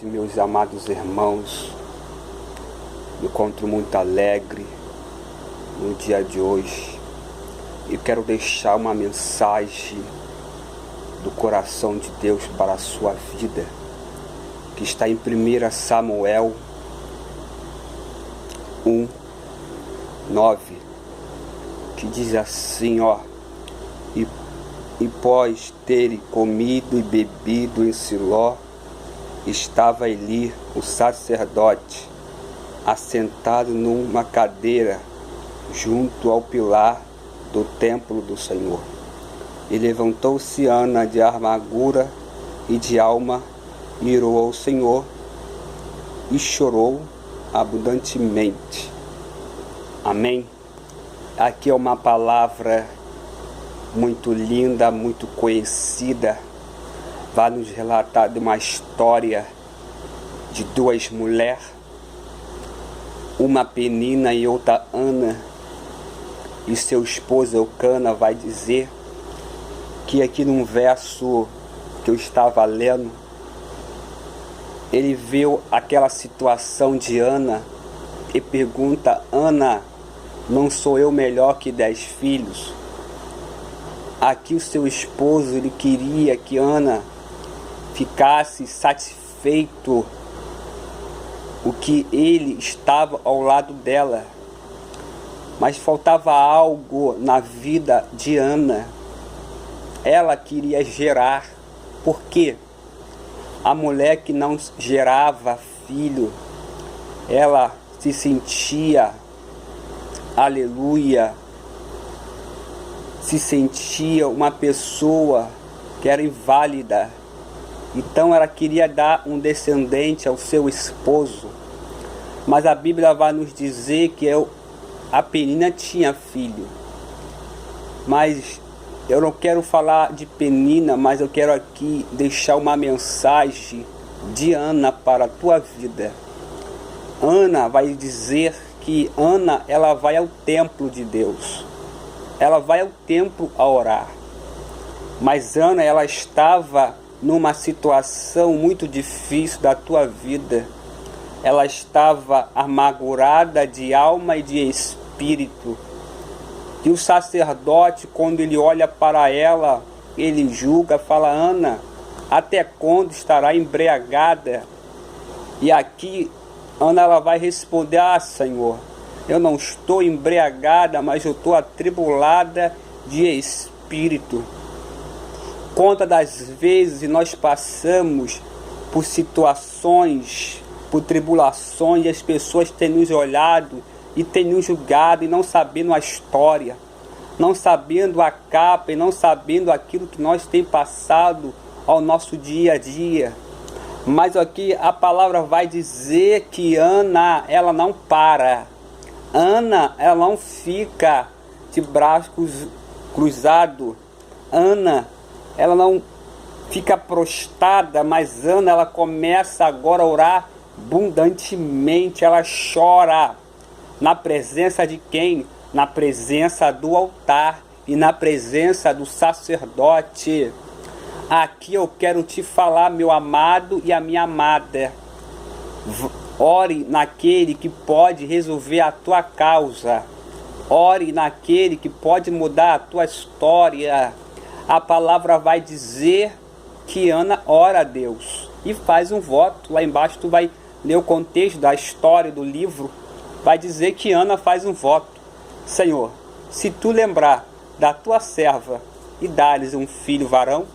Meus amados irmãos, me encontro muito alegre no dia de hoje e quero deixar uma mensagem do coração de Deus para a sua vida, que está em 1 Samuel 1:9, que diz assim, e após terem comido e bebido em Siló, estava Eli, o sacerdote, assentado numa cadeira junto ao pilar do templo do Senhor. E levantou-se Ana de amargura e de alma, e orou ao Senhor, e chorou abundantemente. Amém? Aqui é uma palavra muito linda, muito conhecida. Vai nos relatar de uma história de duas mulheres, uma Penina e outra Ana, e seu esposo Eucana vai dizer que aqui num verso que eu estava lendo, ele viu aquela situação de Ana e pergunta: Ana, não sou eu melhor que 10 filhos? Aqui o seu esposo, ele queria que Ana ficasse satisfeito o que ele estava ao lado dela, mas faltava algo na vida de Ana. Ela queria gerar, porque a mulher que não gerava filho, ela se sentia, aleluia, se sentia uma pessoa que era inválida. Então ela queria dar um descendente ao seu esposo. Mas a Bíblia vai nos dizer que a Penina tinha filho. Mas eu não quero falar de Penina, mas eu quero aqui deixar uma mensagem de Ana para a tua vida. Ana vai dizer que Ana, ela vai ao templo de Deus. Ela vai ao templo a orar. Mas Ana, ela estava numa situação muito difícil da tua vida. Ela estava amargurada de alma e de espírito. E o sacerdote, quando ele olha para ela, ele julga, fala: Ana, até quando estará embriagada? E aqui Ana, ela vai responder: Senhor, eu não estou embriagada, mas eu estou atribulada de espírito. Quantas das vezes nós passamos por situações, por tribulações, e as pessoas têm nos olhado e têm nos julgado, e não sabendo a história, não sabendo a capa, e não sabendo aquilo que nós temos passado ao nosso dia a dia. Mas aqui a palavra vai dizer que Ana, ela não para. Ana, ela não fica de braços cruzados. Ana, ela não fica prostrada, mas Ana, ela começa agora a orar abundantemente. Ela chora na presença de quem? Na presença do altar e na presença do sacerdote. Aqui eu quero te falar, meu amado e a minha amada. Ore naquele que pode resolver a tua causa. Ore naquele que pode mudar a tua história. A palavra vai dizer que Ana ora a Deus e faz um voto. Lá embaixo tu vai ler o contexto da história do livro. Vai dizer que Ana faz um voto. Senhor, se tu lembrar da tua serva e dar-lhes um filho varão,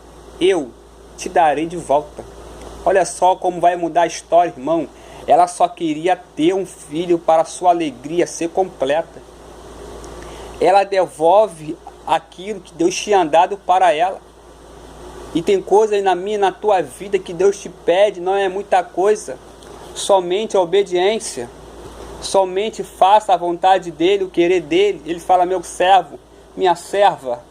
eu te darei de volta. Olha só como vai mudar a história, irmão. Ela só queria ter um filho para a sua alegria ser completa. Ela devolve aquilo que Deus tinha dado para ela. E tem coisa aí na minha e na tua vida que Deus te pede, não é muita coisa. Somente a obediência. Somente faça a vontade dele, o querer dele. Ele fala: meu servo, minha serva,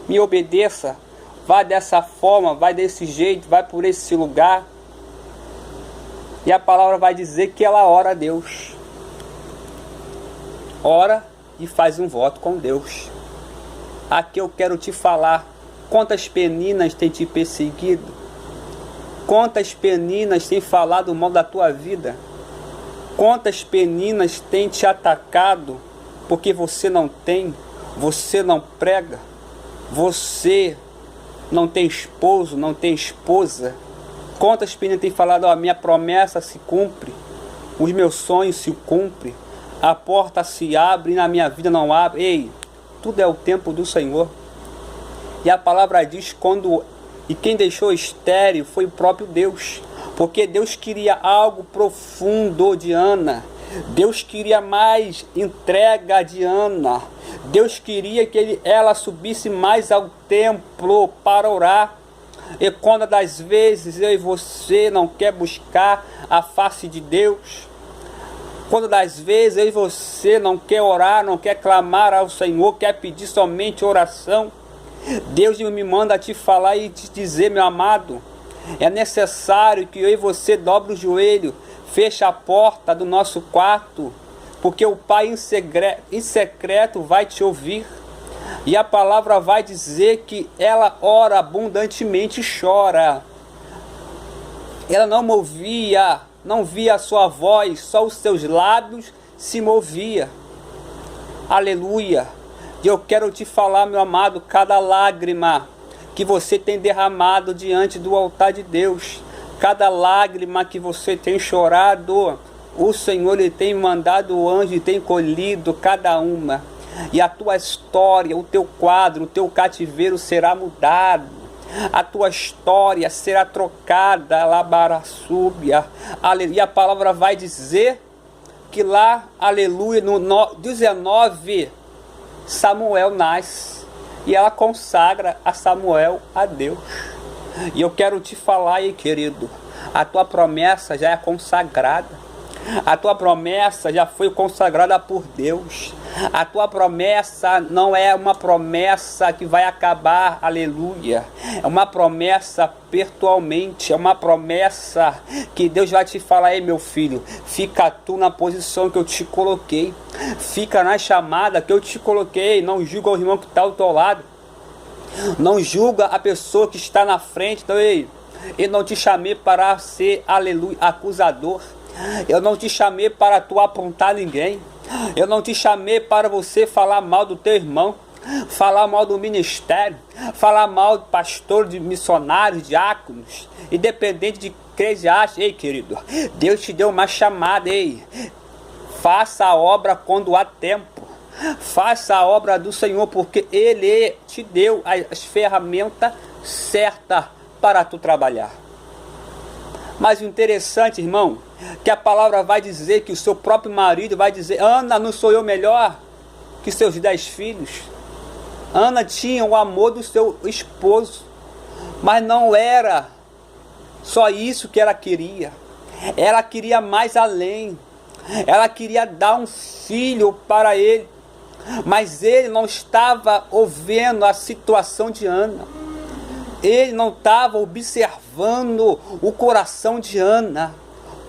me obedeça. Vai dessa forma, vai desse jeito, vai por esse lugar. E a palavra vai dizer que ela ora a Deus. Ora e faz um voto com Deus. Aqui eu quero te falar: quantas peninas têm te perseguido? Quantas peninas têm falado mal da tua vida? Quantas peninas têm te atacado porque você não tem, você não prega, você não tem esposo, não tem esposa? Quantas peninas têm falado, ó, minha promessa se cumpre, os meus sonhos se cumprem, a porta se abre e na minha vida não abre. Ei, tudo é o tempo do Senhor. E a palavra diz, e quem deixou estéril foi o próprio Deus. Porque Deus queria algo profundo de Ana. Deus queria mais entrega de Ana. Deus queria que ela subisse mais ao templo para orar. E quando das vezes eu e você não quer buscar a face de Deus, quando das vezes eu e você não quer orar, não quer clamar ao Senhor, quer pedir somente oração, Deus me manda te falar e te dizer, meu amado, é necessário que eu e você dobre o joelho, feche a porta do nosso quarto, porque o Pai em secreto vai te ouvir. E a palavra vai dizer que ela ora abundantemente e chora. Ela não via a sua voz, só os seus lábios se movia. Aleluia. E eu quero te falar, meu amado, cada lágrima que você tem derramado diante do altar de Deus, cada lágrima que você tem chorado, o Senhor ele tem mandado o anjo e tem colhido cada uma. E a tua história, o teu quadro, o teu cativeiro será mudado. A tua história será trocada, labaraçúbia. E a palavra vai dizer que lá, aleluia, no 19, Samuel nasce. E ela consagra a Samuel a Deus. E eu quero te falar aí, querido, a tua promessa já é consagrada. A tua promessa já foi consagrada por Deus. A tua promessa não é uma promessa que vai acabar, aleluia. É uma promessa perpetuamente, é uma promessa que Deus vai te falar, ei meu filho, fica tu na posição que eu te coloquei. Fica na chamada que eu te coloquei. Não julga o irmão que está ao teu lado. Não julga a pessoa que está na frente. Então, ei, eu não te chamei para ser, aleluia, acusador. Eu não te chamei para tu apontar ninguém. Eu não te chamei para você falar mal do teu irmão, falar mal do ministério, falar mal do pastor, de missionários, diáconos, independente de eclesiásticos. Ei, querido, Deus te deu uma chamada, ei. Faça a obra quando há tempo. Faça a obra do Senhor, porque Ele te deu as ferramentas certas para tu trabalhar. Mas o interessante, irmão, que a palavra vai dizer que o seu próprio marido vai dizer, Ana, não sou eu melhor que seus 10 filhos? Ana tinha o amor do seu esposo, mas não era só isso que ela queria. Ela queria mais além. Ela queria dar um filho para ele, mas ele não estava ouvindo a situação de Ana. Ele não estava observando o coração de Ana.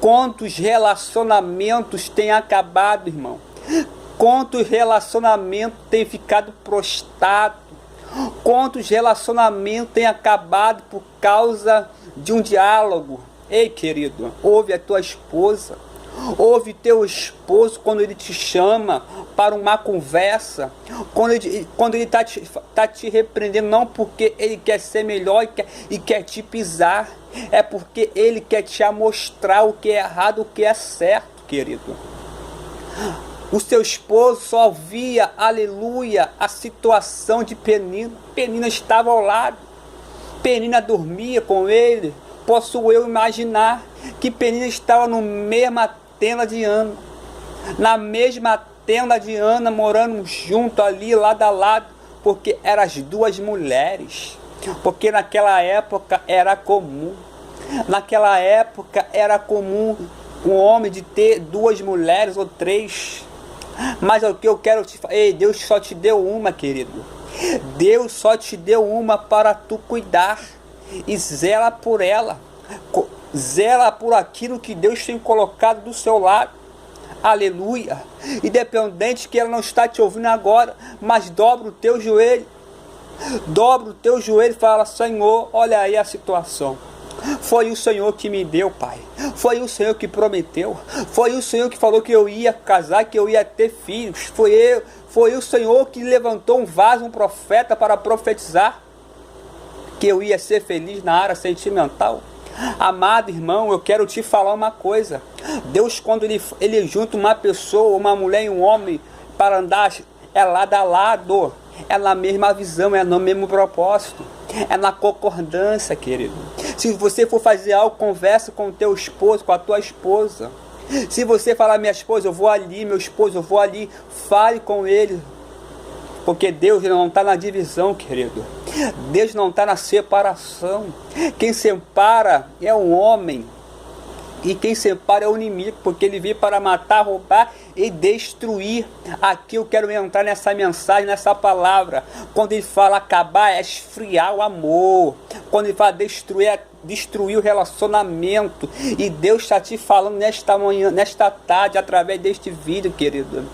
Quantos relacionamentos têm acabado, irmão? Quantos relacionamentos têm ficado prostrados? Quantos relacionamentos têm acabado por causa de um diálogo? Ei, querido, ouve a tua esposa. Ouve teu esposo quando ele te chama para uma conversa, quando ele está te repreendendo, não porque ele quer ser melhor e quer te pisar, é porque ele quer te mostrar o que é errado, o que é certo, querido. O seu esposo só via, aleluia, a situação de Penina. Penina estava ao lado, Penina dormia com ele. Posso eu imaginar que Penina estava no mesma tenda de Ana, na mesma tenda de Ana, morando junto ali, lado a lado, porque eram as duas mulheres, porque naquela época era comum, um homem de ter 2 mulheres ou 3, mas o que eu quero te falar, ei, Deus só te deu uma, querido, Deus só te deu uma para tu cuidar, e zela por ela, zela por aquilo que Deus tem colocado do seu lado, aleluia, independente que ela não está te ouvindo agora, mas dobra o teu joelho e fala, Senhor, olha aí a situação, Foi o Senhor que me deu, Pai. Foi o Senhor que prometeu. Foi o Senhor que falou que eu ia casar, que eu ia ter filhos. Foi o Senhor que levantou um vaso, um profeta para profetizar que eu ia ser feliz na área sentimental. Amado irmão, eu quero te falar uma coisa. Deus, quando ele junta uma pessoa, uma mulher e um homem para andar, é lado a lado, é na mesma visão, é no mesmo propósito, é na concordância, querido. Se você for fazer algo, conversa com o teu esposo, com a tua esposa. Se você falar, minha esposa, eu vou ali, meu esposo, eu vou ali, fale com ele. Porque Deus não está na divisão, querido. Deus não está na separação. Quem separa é o homem. E quem separa é o inimigo, porque ele veio para matar, roubar e destruir. Aqui eu quero entrar nessa mensagem, nessa palavra. Quando ele fala acabar, é esfriar o amor. Quando ele fala destruir o relacionamento. E Deus está te falando nesta manhã, nesta tarde, através deste vídeo, querido.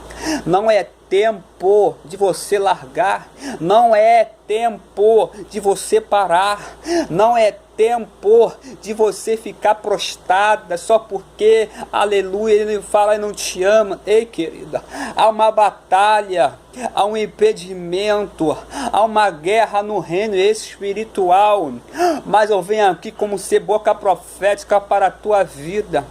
Não é tempo de você largar, não é tempo de você parar, não é tempo de você ficar prostrada só porque, aleluia, ele fala e não te ama. Ei, querida, há uma batalha, há um impedimento, há uma guerra no reino espiritual, mas eu venho aqui como ser boca profética para a tua vida.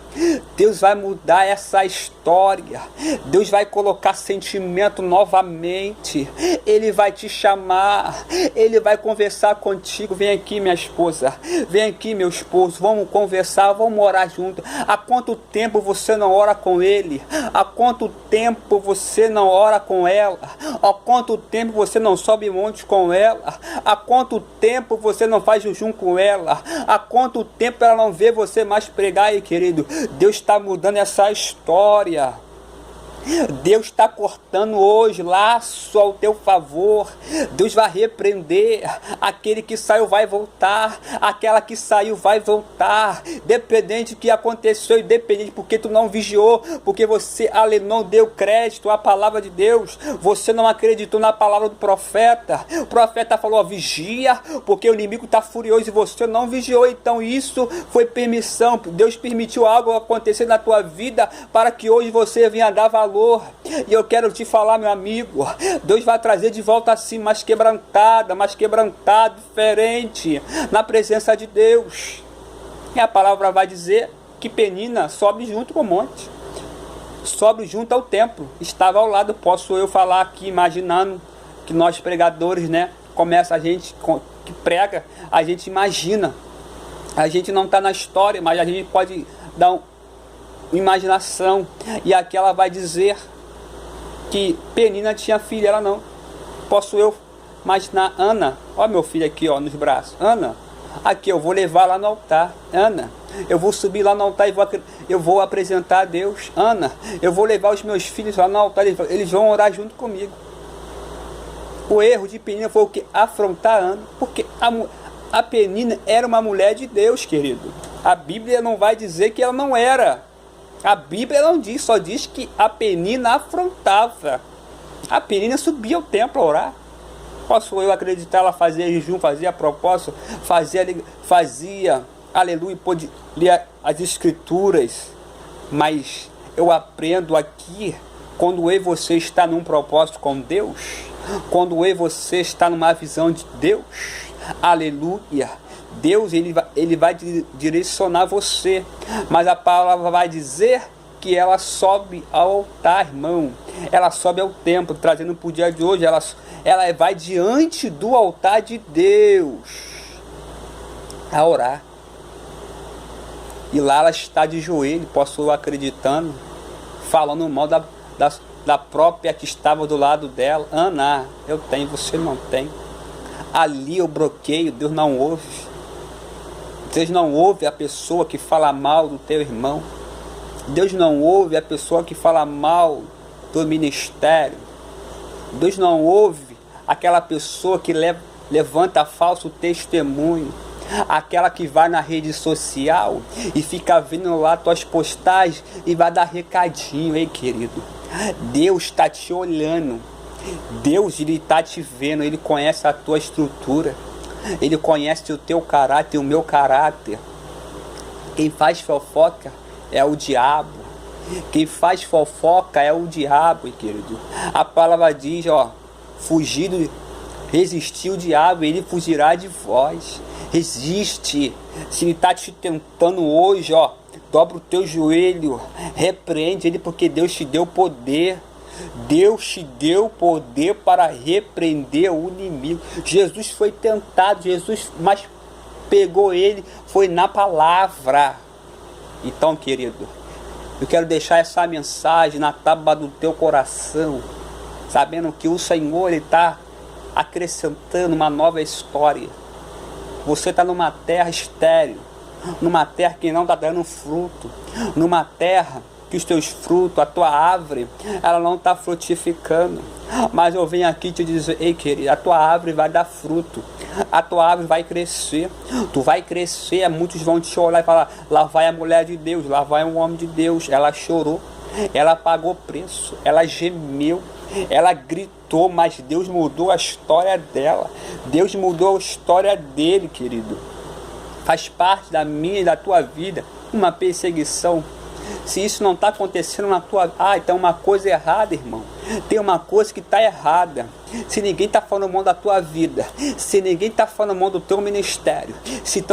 Deus vai mudar essa história, Deus vai colocar sentimento novamente, Ele vai te chamar, Ele vai conversar contigo. Vem aqui, minha esposa, vem aqui, meu esposo, vamos conversar, vamos orar junto. Há quanto tempo você não ora com Ele? Há quanto tempo você não ora com ela? Há quanto tempo você não sobe monte com ela? Há quanto tempo você não faz jejum com ela? Há quanto tempo ela não vê você mais pregar aí, querido? Deus está mudando essa história. Deus está cortando hoje laço ao teu favor. Deus vai repreender. Aquele que saiu vai voltar. Aquela que saiu vai voltar. Dependente do que aconteceu, independente porque tu não vigiou, porque você não deu crédito à palavra de Deus, você não acreditou na palavra do profeta. O profeta falou, ó, vigia, porque o inimigo está furioso e você não vigiou. Então isso foi permissão. Deus permitiu algo acontecer na tua vida para que hoje você venha dar valor. E eu quero te falar, meu amigo, Deus vai trazer de volta assim, mais quebrantado, diferente, na presença de Deus. E a palavra vai dizer que Penina sobe junto com o monte, sobe junto ao templo, estava ao lado. Posso eu falar aqui, imaginando que nós pregadores, né, começa a gente que prega, a gente imagina, a gente não está na história, mas a gente pode dar imaginação. E aqui ela vai dizer que Penina tinha filha, ela não. Posso eu imaginar Ana, ó meu filho aqui, ó, nos braços. Ana, aqui eu vou levar lá no altar. Ana, eu vou subir lá no altar e eu vou apresentar a Deus. Ana, eu vou levar os meus filhos lá no altar, eles vão orar junto comigo. O erro de Penina foi o que? Afrontar Ana, porque a Penina era uma mulher de Deus, querido. A Bíblia não vai dizer que ela não era. A Bíblia não diz, só diz que a Penina afrontava. A Penina subia ao templo a orar. Posso eu acreditar, ela fazia jejum, fazia propósito, fazia, aleluia, pôde ler as escrituras. Mas eu aprendo aqui, quando eu e você está num propósito com Deus, quando eu e você está numa visão de Deus, aleluia, Deus ele vai direcionar você, mas a palavra vai dizer que ela sobe ao altar, irmão. Ela sobe ao templo, trazendo para o dia de hoje. Ela vai diante do altar de Deus a orar. E lá ela está de joelho, posso eu acreditando, falando mal da própria que estava do lado dela. Ana, eu tenho, você não tem. Ali eu bloqueio, Deus não ouve. Deus não ouve a pessoa que fala mal do teu irmão. Deus não ouve a pessoa que fala mal do ministério. Deus não ouve aquela pessoa que levanta falso testemunho. Aquela que vai na rede social e fica vendo lá tuas postagens e vai dar recadinho, hein, querido? Deus está te olhando. Deus, ele está te vendo. Ele conhece a tua estrutura. Ele conhece o teu caráter e o meu caráter. Quem faz fofoca é o diabo. Quem faz fofoca é o diabo, querido. A palavra diz, ó, resistir o diabo, ele fugirá de vós. Resiste. Se ele está te tentando hoje, ó, dobra o teu joelho, repreende ele, porque Deus te deu poder. Deus te deu poder para repreender o inimigo. Jesus foi tentado, mas pegou ele, foi na palavra. Então, querido, eu quero deixar essa mensagem na tábua do teu coração, sabendo que o Senhor está acrescentando uma nova história. Você está numa terra estéril, numa terra que não está dando fruto, numa terra que os teus frutos, a tua árvore, ela não está frutificando. Mas eu venho aqui te dizer, ei querido, a tua árvore vai dar fruto, a tua árvore vai crescer, tu vai crescer, muitos vão te olhar e falar, lá vai a mulher de Deus, lá vai um homem de Deus. Ela chorou, ela pagou preço, ela gemeu, ela gritou, mas Deus mudou a história dela, Deus mudou a história dele, querido. Faz parte da minha e da tua vida uma perseguição. Se isso não está acontecendo na tua... então uma coisa errada, irmão. Tem uma coisa que está errada. Se ninguém está falando mal da tua vida, se ninguém está falando mal do teu ministério, se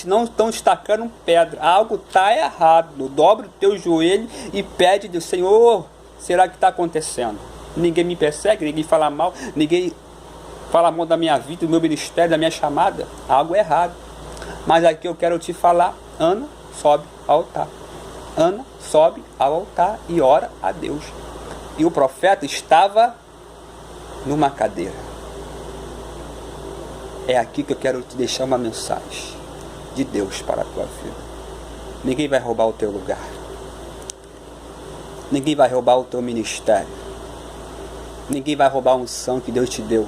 não estão destacando pedra, algo está errado. Dobra o teu joelho e pede do Senhor, será que está acontecendo? Ninguém me persegue, ninguém fala mal, ninguém fala mal da minha vida, do meu ministério, da minha chamada. Algo errado. Mas aqui eu quero te falar, Ana, sobe ao altar. Ana sobe ao altar e ora a Deus. E o profeta estava numa cadeira. É aqui que eu quero te deixar uma mensagem de Deus para a tua vida. Ninguém vai roubar o teu lugar. Ninguém vai roubar o teu ministério. Ninguém vai roubar a unção que Deus te deu.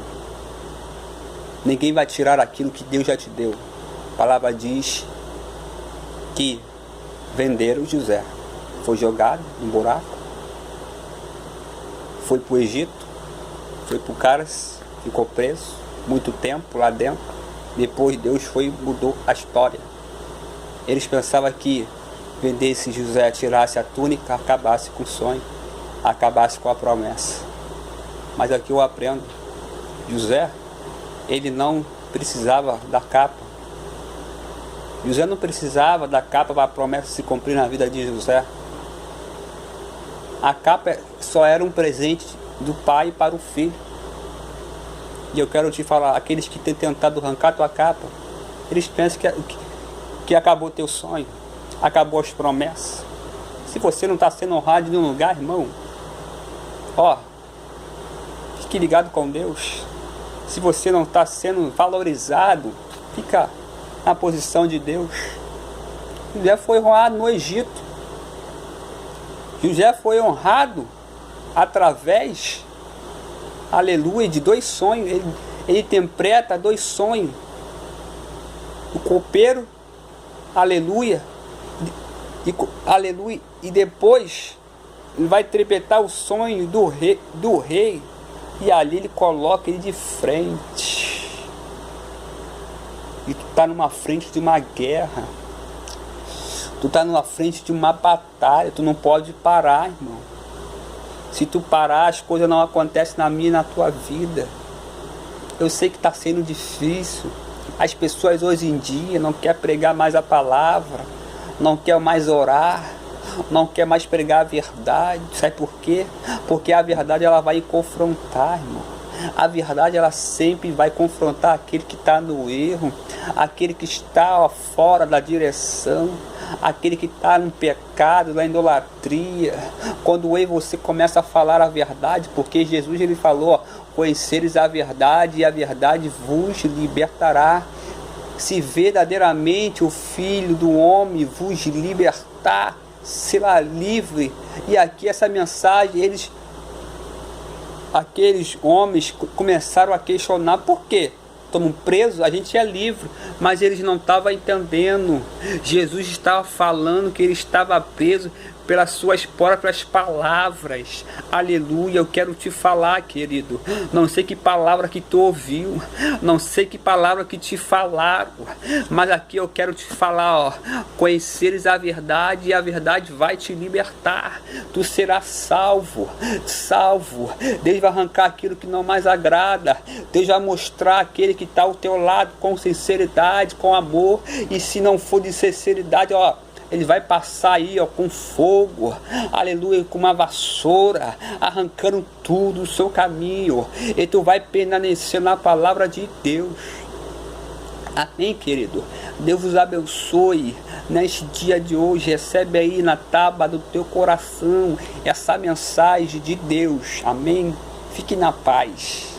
Ninguém vai tirar aquilo que Deus já te deu. A palavra diz que venderam José, foi jogado em buraco, foi para o Egito, foi para o Cárace, ficou preso muito tempo lá dentro. Depois Deus mudou a história. Eles pensavam que vendesse José, tirasse a túnica, acabasse com o sonho, acabasse com a promessa. Mas aqui eu aprendo, José, ele não precisava da capa. José não precisava da capa para a promessa se cumprir na vida de José. A capa só era um presente do pai para o filho. E eu quero te falar, aqueles que têm tentado arrancar tua capa, eles pensam que acabou teu sonho, acabou as promessas. Se você não está sendo honrado em um lugar, irmão, ó, fique ligado com Deus. Se você não está sendo valorizado, fica na posição de Deus. José foi honrado no Egito. José foi honrado através, aleluia, de 2 sonhos. Ele interpreta 2 sonhos. O copeiro, aleluia, aleluia, e depois ele vai interpretar o sonho do rei, e ali ele coloca ele de frente. E tu está numa frente de uma guerra. Tu está numa frente de uma batalha. Tu não pode parar, irmão. Se tu parar, as coisas não acontecem na minha e na tua vida. Eu sei que está sendo difícil. As pessoas hoje em dia não querem pregar mais a palavra, não querem mais orar, não querem mais pregar a verdade. Sabe por quê? Porque a verdade ela vai confrontar, irmão. A verdade ela sempre vai confrontar aquele que está no erro, aquele que está fora da direção, aquele que está no pecado, na idolatria. Quando eu e você começa a falar a verdade, porque Jesus ele falou, conhecereis a verdade e a verdade vos libertará. Se verdadeiramente o Filho do Homem vos libertar, será livre. E aqui essa mensagem, aqueles homens começaram a questionar por quê? Estamos presos, a gente é livre, mas eles não estavam entendendo. Jesus estava falando que ele estava preso pelas suas próprias palavras. Aleluia, eu quero te falar, querido. Não sei que palavra que tu ouviu, não sei que palavra que te falaram, mas aqui eu quero te falar, ó, conheceres a verdade e a verdade vai te libertar. Tu serás salvo, salvo. Deus vai arrancar aquilo que não mais agrada. Deus vai mostrar aquele que está ao teu lado com sinceridade, com amor. E se não for de sinceridade, ó, Ele vai passar aí, ó, com fogo, aleluia, com uma vassoura, arrancando tudo do seu caminho. E tu vai permanecer na palavra de Deus. Amém, querido? Deus vos abençoe neste dia de hoje. Recebe aí na tábua do teu coração essa mensagem de Deus. Amém? Fique na paz.